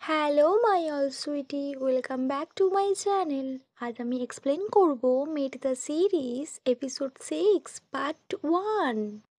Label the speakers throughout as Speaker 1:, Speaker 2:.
Speaker 1: Hello my all sweetie, welcome back to my channel. আজ আমি explain করব met the series episode 6 part 1।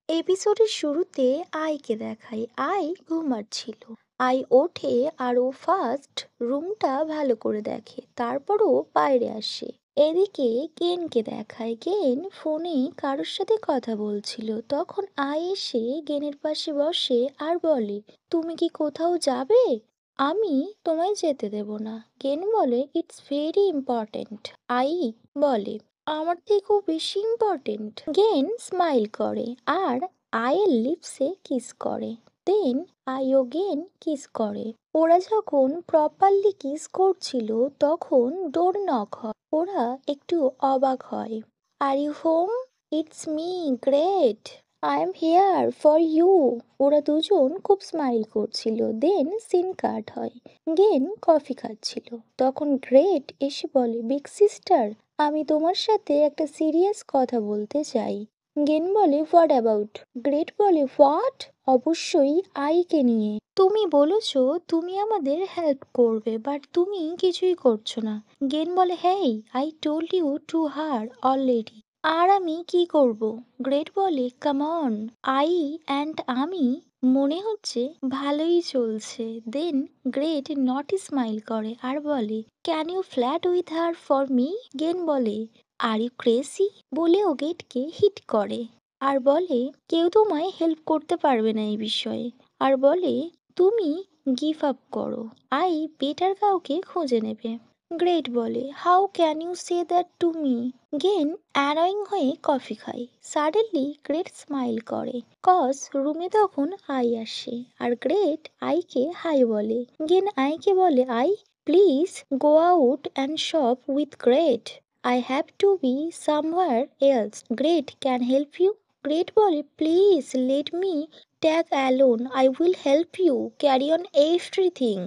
Speaker 1: এপিসোডের শুরুতে আইকে দেখাই। আই ঘুমাচ্ছিল। আই ওঠে আর ও ফার্স্ট রুমটা ভালো করে দেখে, তারপরও বাইরে আসে। এদিকে গেনকে দেখায়। গেন ফোনে কারোর সাথে কথা বলছিল। তখন আই এসে গেনের পাশে বসে আর বলে, তুমি কি কোথাও যাবে? আমি তোমায় যেতে দেব না। গেন বলে, ইটস ভেরি ইম্পর্টেন্ট। আই বলে, আমার থেকেও বেশি ইম্পর্টেন্ট। গেন স্মাইল করে আর আয়ের লিপসে কিস করে। Then I again kiss করে। ওরা যখন প্রপারলি কিস করছিল তখন ডোর নক হয়। ওরা একটু অবাক হয়। Are you home? It's me, great. I am here for you. ওরা দুজন খুব স্মাইল করছিল। দেন সিন কাট হয়। গেন কফি খাচ্ছিল। তখন গ্রেট এসে বলে, বিগ সিস্টার, আমি তোমার সাথে একটা সিরিয়াস কথা বলতে চাই। গেন বলে, হোয়াট অ্যাবাউট? গ্রেট বলে, হোয়াট? অবশ্যই আইকে নিয়ে। তুমি বলেছো তুমি আমাদের হেল্প করবে, বাট তুমি কিছুই করছো না। গেন বলে, hey, I told you to her already. আর আমি কি করব? গ্রেট বলে, কাম অন। আই অ্যান্ড আমি মনে হচ্ছে ভালোই চলছে। দেন গ্রেট নট স্মাইল করে আর বলে, can you flat with her for me? গেন বলে, আর ইউ ক্রেজি? বলেও গেটকে হিট করে আর বলে, কেউ তোমায় হেল্প করতে পারবে না এই বিষয়ে। আর বলে, তুমি গিভ আপ করো, আই বেটার কাউকে খুঁজে নেবে। গ্রেট বলে, how can you say that to me? Gen annoying হয়ে কফি খায়। সাডেনলি গ্রেট স্মাইল করে, কজ রুমে তখন আই আসে আর গ্রেট আইকে হাই বলে। গেন আইকে বলে, Ai please go out and shop with Great. I have to be somewhere else. Great can help you? Great বলে, please let me tag alone, I will help you carry on everything.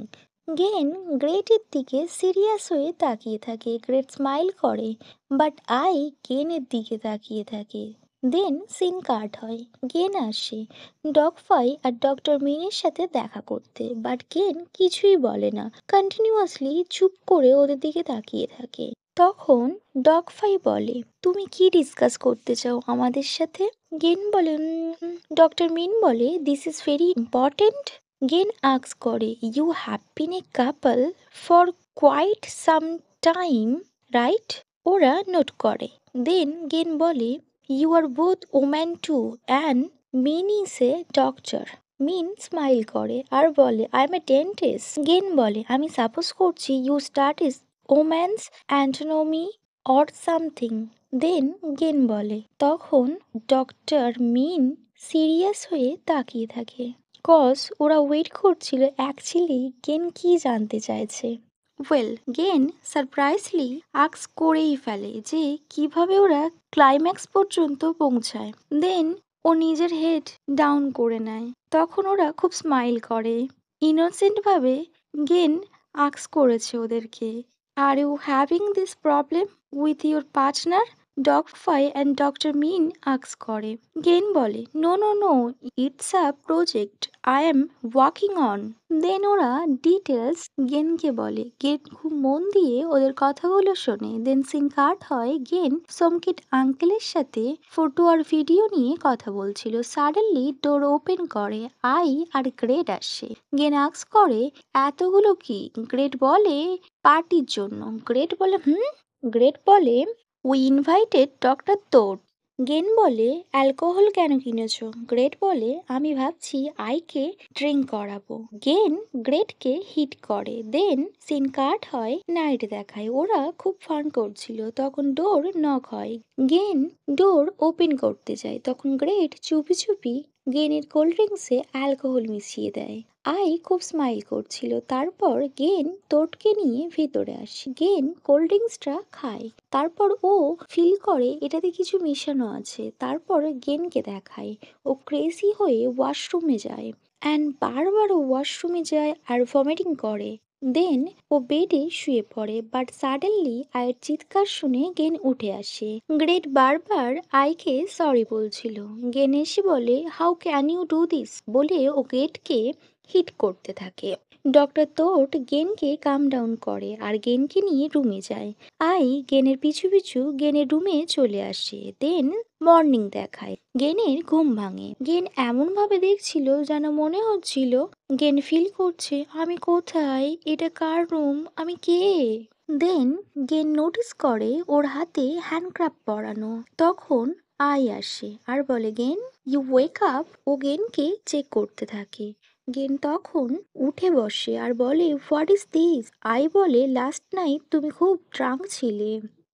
Speaker 1: Gen গ্রেটের দিকে serious হয়ে তাকিয়ে থাকে। Great smile করে, but Ai গেনের দিকে তাকিয়ে থাকে। দেন সিন কাট হয়। গেন আসে ডগ ফাই আর ডক্টর মিনের সাথে দেখা করতে, বাট গেন কিছুই বলে না, কন্টিনিউয়াসলি চুপ করে ওদের দিকে তাকিয়ে থাকে। তখন ডগ ফাই বলে, তুমি কি ডিসকাস করতে চাও আমাদের সাথে? গেন বলে, ডক্টর মিন বলে, this is very important. Gen ask করে, you have been a couple for quite some time, right? ওরা নোট করে। দেন গেন বলে, you are both woman too and Min is a doctor. Min smile করে আর বলে, I am a dentist. Gen বলে, আমি suppose করছি you start is woman's anatomy or something. Then Gen বলে, তখন ডক্টর মিন সিরিয়াস হয়ে তাকিয়ে থাকে, কজ ওরা ওয়েট করছিল অ্যাকচুয়ালি গেন কি জানতে চাইছে। ওয়েল, গেন সারপ্রাইজলি আক্স করেই ফেলে যে কিভাবে ওরা ক্লাইম্যাক্স পর্যন্ত পৌঁছায়। দেন ও নিজের হেড ডাউন করে নেয়। তখন ওরা খুব স্মাইল করে। ইনোসেন্ট ভাবে গেন আক্স করেছে ওদেরকে, আর you having this problem with your partner? ডগ ফাই অ্যান্ড ডক্টর মিন আক্স করে। গেন বলে, no no no, it's a project I am working on. Then ওরা ডিটেলস গেনকে বলে। গেন খুব মন দিয়ে ওদের কথাগুলো শোনে। দেন সিন কাট হয়। গেন সোমকিট আঙ্কেলের সাথে ফটো আর ভিডিও নিয়ে কথা বলছিল। সাডেনলি ডোর ওপেন করে। আই আর গ্রেট আসে। গেন আক্স করে, এতগুলো কি? গ্রেট বলে, পার্টির জন্য। গ্রেট বলে, গ্রেট বলে, উই ইনভাইটেড ডক্টর তোর। গেন বলে, অ্যালকোহল কেন কিনেছো? গ্রেট বলে, আমি ভাবছি আইকে ড্রিঙ্ক করাবো। গেন গ্রেটকে হিট করে। দেন সিন কাট হয়, নাইট দেখায়। ওরা খুব ফান করছিল। তখন ডোর নক হয়। গেন ডোর ওপেন করতে যায়। তখন গ্রেট চুপি চুপি গেনের কোল্ড ড্রিঙ্কসে অ্যালকোহল মিশিয়ে দেয়। আই খুব স্মাইল করছিল। তারপর গেন তোটকে নিয়ে ভিতরে আসে। গেন কোল্ড ড্রিঙ্কসটা খায়। তারপর ও ফিল করে এটাতে কিছু মেশানো আছে। তারপর গেনকে দেখায় ও ক্রেজি হয়ে ওয়াশরুমে যায় অ্যান্ড বারবার ওয়াশরুমে যায় আর ভমিটিং করে। দেন ও বেডে শুয়ে পড়ে, বাট সাডেনলি আয়ের চিৎকার শুনে গেন উঠে আসে। গ্রেট বারবার আইকে সরি বলছিল। গেন এসে বলে, how can you do this? বলে ও গেটকে হিট করতে থাকে। ডক্টর তোট গেনকে কাম ডাউন করে আর গেনকে নিয়ে রুমে যায়। আই গেনের পিছু পিছু গেনের রুমে চলে আসে। দেন মর্নিং দেখায়। গেনের ঘুম ভাঙে। গেন এমন ভাবে দেখছিল যেন মনে হচ্ছিল, গেন ফিল করছে আমি কোথায়, এটা কার রুম, আমি কে। দেন গেন নোটিস করে ওর হাতে হ্যান্ডক্রাফট পরানো। তখন আই আসে আর বলে গেন ইউ ওয়েক আপ। ও গেনকে চেক করতে থাকে। গেন তখন উঠে বসে আর বলে হোয়াট ইজ দিস। আই বলে লাস্ট নাইট তুমি খুব ড্রাঙ্ক ছিলে,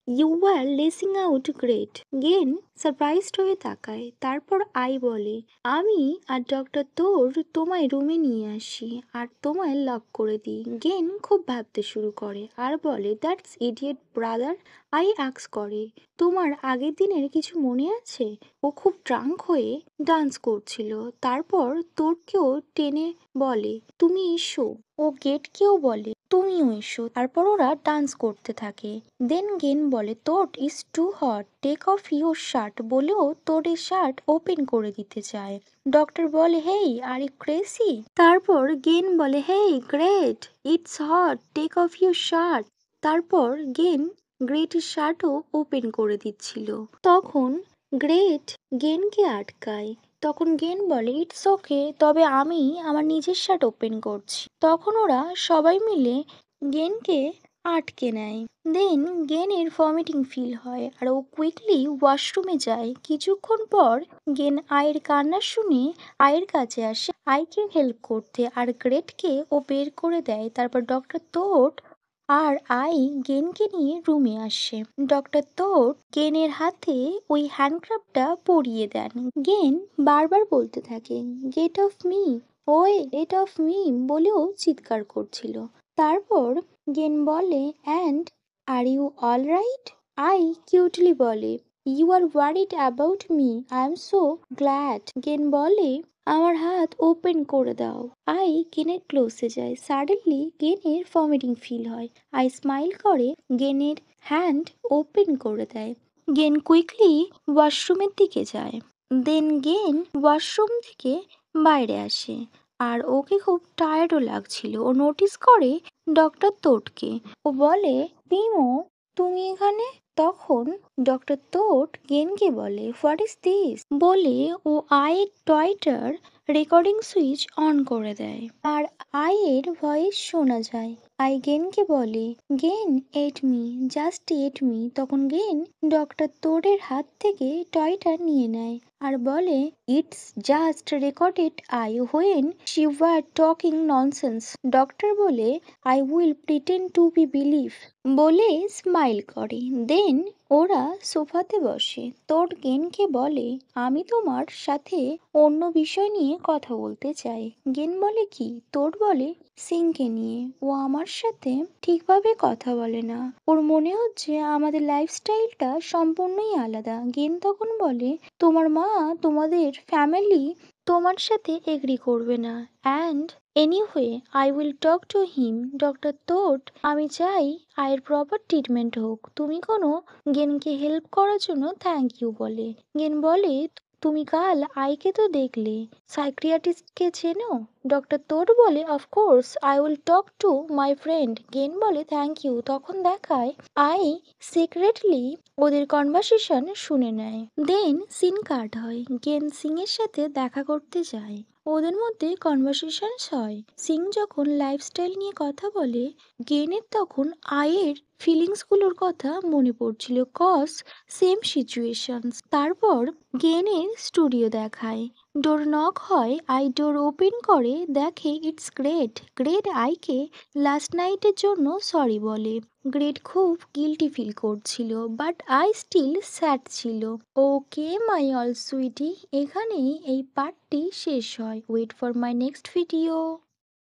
Speaker 1: you were lacing out Great. Gen surprised হয়ে তাকায়। তারপর আই বলে আমি আর ডক্টর তোর তোমায় রুমে নিয়ে আসি আর তোমায় লক করে দিই। গেন খুব ভাবতে শুরু করে আর বলে দ্যাটস ইডিয়েট ব্রাদার। আই আক্স করে তোমার আগের দিনের কিছু মনে আছে? ও খুব ড্রাঙ্ক হয়ে ডান্স করছিল। তারপর তোরকেও টেনে বলে তুমি এসো। ও গেটকেও বলে তুমিও এসো। তারপর ওরা ডান্স করতে থাকে। দেন গেন বলে Tot is too hot, take off your shirt. বলেও তোরের শার্ট ওপেন করে দিতে চায়। ডক্টর বলে হেই আর ইউ ক্রেজি। তারপর গেন বলে hey Great, it's hot, take off your shirt. তারপর গেন গ্রেটের শার্টও ওপেন করে দিচ্ছিল। তখন গ্রেট গেনকে আটকায়। তখন গেন বলে ইটস ওকে, তবে আমি আমার নিজের শার্ট ওপেন করছি। তখন ওরা সবাই মিলে গেনকে আটকে নেয়। দেন গেনের ভমিটিং ফিল হয় আর ও কুইকলি ওয়াশরুমে যায়। কিছুক্ষণ পর গেন আয়ের কান্না শুনে আয়ের কাছে আসে আইকে হেল্প করতে আর গ্রেটকে ও বের করে দেয়। তারপর ডক্টর তোট আর আই গেনকে নিয়ে রুমে আসে। ডক্টর তোট গেনের হাতে ওই হ্যান্ডক্রাফটটা পরিয়ে দেন। গেন বারবার বলতে থাকে get off me, way get off me বলেও চিৎকার করছিল। তারপর গেন বলে and are you all right. Ai cutely বলে you are worried about me, I am so glad. Gen বলে আমার হাত ওপেন করে দাও। আই গেনের ক্লোজে যায়। সাডেনলি গেনের ভমিটিং ফিল হয়। আই স্মাইল করে গেনের হ্যান্ড ওপেন করে দেয়। গেন কুইকলি ওয়াশরুমের দিকে যায়। দেন গেন ওয়াশরুম থেকে বাইরে আসে আর ওকে খুব টায়ার্ডও লাগছিল। ও নোটিস করে ডক্টর তোটকে। ও বলে পিমো তুমি এখানে। তখন ডক্টর তোট গেনকে বলে হোয়াট ইজ দিস বলে ও আয়ের টয়টার রেকর্ডিং সুইচ অন করে দেয় আর আয়ের ভয়েস শোনা যায়। আই গেনকে বলে Gen at me, just at me. তখন গেন ডক্টর তোরের হাত থেকে টয়টা নিয়ে নেয় আর বলে it's just recorded Ai when she were talking nonsense. Doctor বলে I will pretend to be believe বলে স্মাইল করে। দেন ওরা সোফাতে বসে। তোর গেনকে বলে আমি তোমার সাথে অন্য বিষয় নিয়ে কথা বলতে চাই। গেন বলে কি? তোর বলে সিংকে নিয়ে। ও আমার সাথে ঠিকভাবে কথা বলে না, ওর মনে হচ্ছে আমাদের লাইফস্টাইলটা সম্পূর্ণই আলাদা। গেন তখন বলে তোমার মা তোমাদের ফ্যামিলি তোমার সাথে এগ্রি করবে না, and anyway I will talk to him. Doctor Tot আমি চাই আয়ের প্রপার ট্রিটমেন্ট হোক। তুমি কোনো গেনকে হেল্প করার জন্য থ্যাংক ইউ বলে। গেন বলে তুমি কাল আইকে তো দেখলে, সাইক্রিয়াটিস্টকে চেনো? ডক্টর তোট বলে of course I will talk to my friend. Gain বলে থ্যাংক ইউ। তখন দেখায় আই সিক্রেটলি ওদের কনভারসেশন শুনে নেয়। দেন সিন কাট হয়। গেন সিং এর সাথে দেখা করতে যায়। ওদের মধ্যে কনভারসেশন হয়। সিং যখন লাইফস্টাইল নিয়ে কথা বলে গেনের তখন আয়ের ফিলিংসগুলোর কথা মনে পড়ছিল, কজ সেম সিচুয়েশনস। তারপর গেনের স্টুডিও দেখায়। ডোর নক হয়। আই ডোর ওপেন করে দেখে ইটস গ্রেট। গ্রেট আইকে লাস্ট নাইটের জন্য সরি বলে। গ্রেট খুব গিল্টি ফিল করছিল, বাট আই স্টিল স্যাড ছিল। ওকে মাই অল সুইটি, এখানেই এই পার্টটি শেষ হয়। Wait for my next video.